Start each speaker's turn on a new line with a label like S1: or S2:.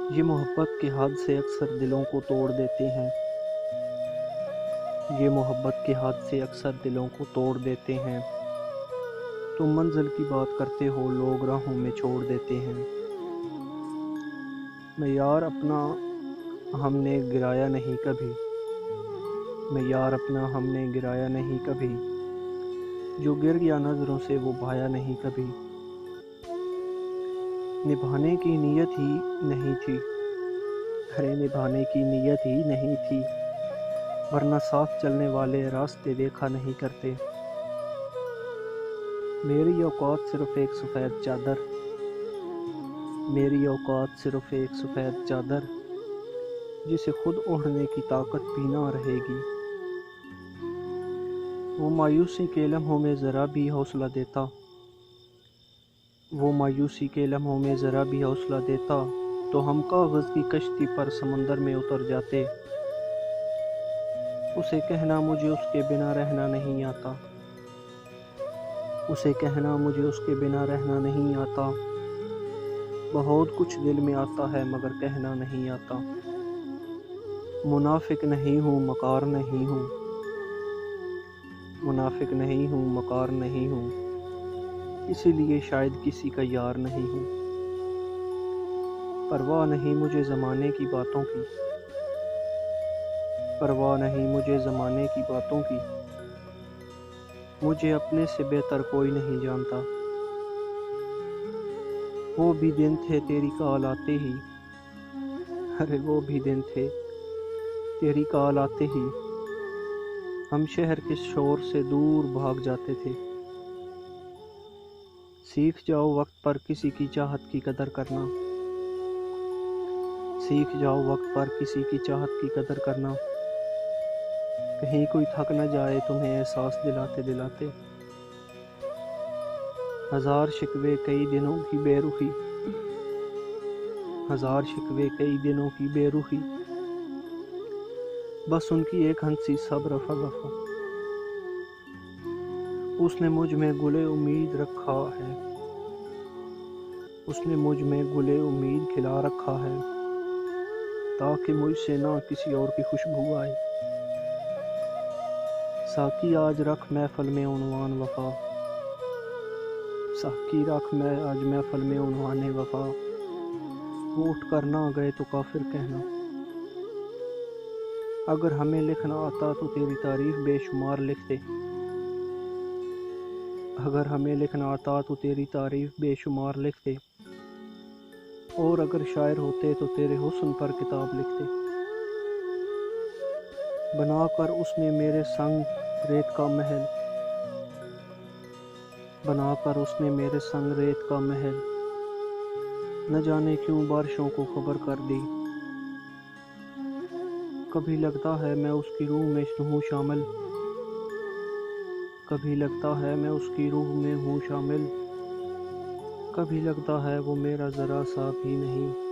S1: یہ محبت کے ہاتھ سے اکثر دلوں کو توڑ دیتے ہیں، یہ محبت کے ہاتھ سے اکثر دلوں کو توڑ دیتے ہیں۔ تم منزل کی بات کرتے ہو، لوگ راہوں میں چھوڑ دیتے ہیں۔ معیار اپنا ہم نے گرایا نہیں کبھی، معیار اپنا ہم نے گرایا نہیں کبھی، جو گر گیا نظروں سے وہ بھایا نہیں کبھی۔ نبھانے کی نیت ہی نہیں تھی، ارے نبھانے کی نیت ہی نہیں تھی، ورنہ ساتھ چلنے والے راستے دیکھا نہیں کرتے۔ میری اوقات صرف ایک سفید چادر، میری اوقات صرف ایک سفید چادر، جسے خود اوڑھنے کی طاقت بھی نہ رہے گی۔ وہ مایوسی کے لمحوں میں ذرا بھی حوصلہ دیتا، وہ مایوسی کے لمحوں میں ذرا بھی حوصلہ دیتا، تو ہم کاغذ کی کشتی پر سمندر میں اتر جاتے۔ اسے کہنا مجھے اس کے بنا رہنا نہیں آتا، اسے کہنا مجھے اس کے بنا رہنا نہیں آتا۔ بہت کچھ دل میں آتا ہے مگر کہنا نہیں آتا۔ منافق نہیں ہوں، مکار نہیں ہوں، منافق نہیں ہوں، مکار نہیں ہوں، اسی لیے شاید کسی کا یار نہیں ہوں۔ پرواہ نہیں مجھے زمانے کی باتوں کی، پرواہ نہیں مجھے زمانے کی باتوں کی، مجھے اپنے سے بہتر کوئی نہیں جانتا۔ وہ بھی دن تھے تیری کال آتے ہی، ارے وہ بھی دن تھے تیری کال آتے ہی، ہم شہر کے شور سے دور بھاگ جاتے تھے۔ سیکھ جاؤ وقت پر کسی کی چاہت کی قدر کرنا، سیکھ جاؤ وقت پر کسی کی چاہت کی قدر کرنا، کہیں کوئی تھک نہ جائے تمہیں احساس دلاتے دلاتے۔ ہزار شکوے کئی دنوں کی بے رخی، ہزار شکوے کئی دنوں کی بے رخی، بس ان کی ایک ہنسی صبر وفا۔ اس نے مجھ میں گلے امید رکھا ہے، اس نے مجھ میں گلے امید کھلا رکھا ہے، تاکہ مجھ سے نہ کسی اور کی خوشبو آئے۔ ساقی آج رکھ محفل میں عنوان وفا، ساقی رکھ میں آج محفل میں عنوان وفا، وہ اٹھ کر نہ گئے تو کافر کہنا۔ اگر ہمیں لکھنا آتا تو تیری تعریف بے شمار لکھتے، اگر ہمیں لکھنا آتا تو تیری تعریف بے شمار لکھتے، اور اگر شاعر ہوتے تو تیرے حسن پر کتاب لکھتے۔ بنا کر اس نے میرے سنگ ریت کا محل، بنا کر اس نے میرے سنگ ریت کا محل، نہ جانے کیوں بارشوں کو خبر کر دی۔ کبھی لگتا ہے میں اس کی روح میں ہوں شامل، کبھی لگتا ہے میں اس کی روح میں ہوں شامل، کبھی لگتا ہے وہ میرا ذرا سا بھی نہیں۔